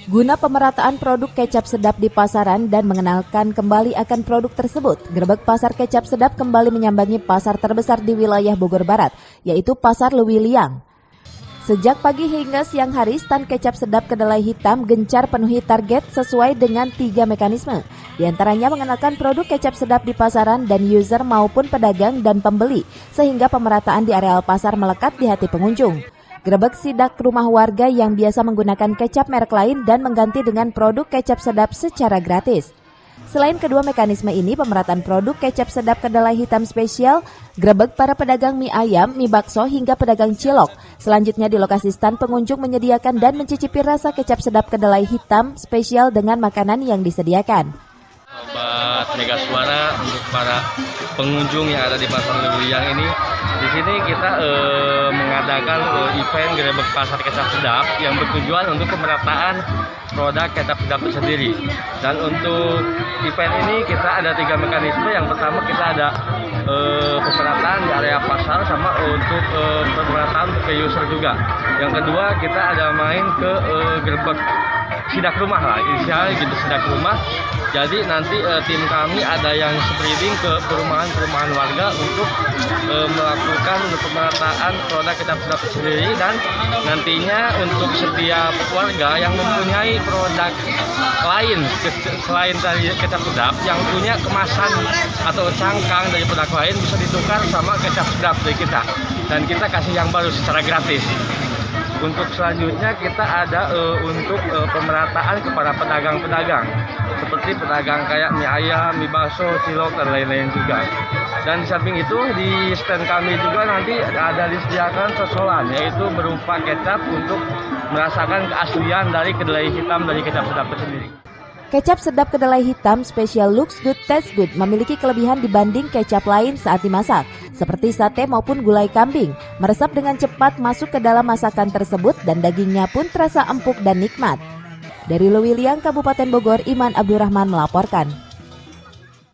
Guna pemerataan produk kecap sedap di pasaran dan mengenalkan kembali akan produk tersebut, Grebek Pasar Kecap Sedap kembali menyambangi pasar terbesar di wilayah Bogor Barat, yaitu Pasar Lewiliang. Sejak pagi hingga siang hari, stand kecap sedap kedelai hitam gencar penuhi target sesuai dengan 3 mekanisme. Di antaranya mengenalkan produk kecap sedap di pasaran dan user maupun pedagang dan pembeli, sehingga pemerataan di areal pasar melekat di hati pengunjung. Grebek sidak rumah warga yang biasa menggunakan kecap merek lain dan mengganti dengan produk kecap sedap secara gratis. Selain kedua mekanisme ini, pemerataan produk kecap sedap kedelai hitam spesial, grebek para pedagang mie ayam, mie bakso, hingga pedagang cilok. Selanjutnya di lokasi stand pengunjung menyediakan dan mencicipi rasa kecap sedap kedelai hitam spesial dengan makanan yang disediakan. Obat mega suara untuk para pengunjung yang ada di Pasar Lewiliang ini. Di sini kita mengadakan event Grebek Pasar Kecap Sedap yang bertujuan untuk pemerataan produk kecap sedap tersendiri. Dan untuk event ini kita ada 3 mekanisme. Yang pertama kita ada pemerataan di area pasar sama untuk pemerataan ke user juga. Yang kedua kita ada main ke Grebek sidak rumah lah, inisial gitu, sidak rumah. Jadi nanti tim kami ada yang spreading ke perumahan-perumahan warga untuk melakukan pemerataan produk kecap sedap sendiri, dan nantinya untuk setiap warga yang mempunyai produk lain selain dari kecap sedap yang punya kemasan atau cangkang dari produk lain bisa ditukar sama kecap sedap dari kita, dan kita kasih yang baru secara gratis. Untuk selanjutnya kita ada untuk pemerataan kepada pedagang-pedagang seperti pedagang kayak mie ayam, mie bakso, cilok, dan lain-lain juga. Dan di samping itu di stand kami juga nanti ada disediakan sosolan, yaitu berupa kecap untuk merasakan keaslian dari kedelai hitam dari kecap sedap tersendiri. Kecap sedap kedelai hitam spesial looks good, taste good memiliki kelebihan dibanding kecap lain saat dimasak, seperti sate maupun gulai kambing. Meresap dengan cepat masuk ke dalam masakan tersebut dan dagingnya pun terasa empuk dan nikmat. Dari Lewiliang, Kabupaten Bogor, Iman Abdurrahman melaporkan.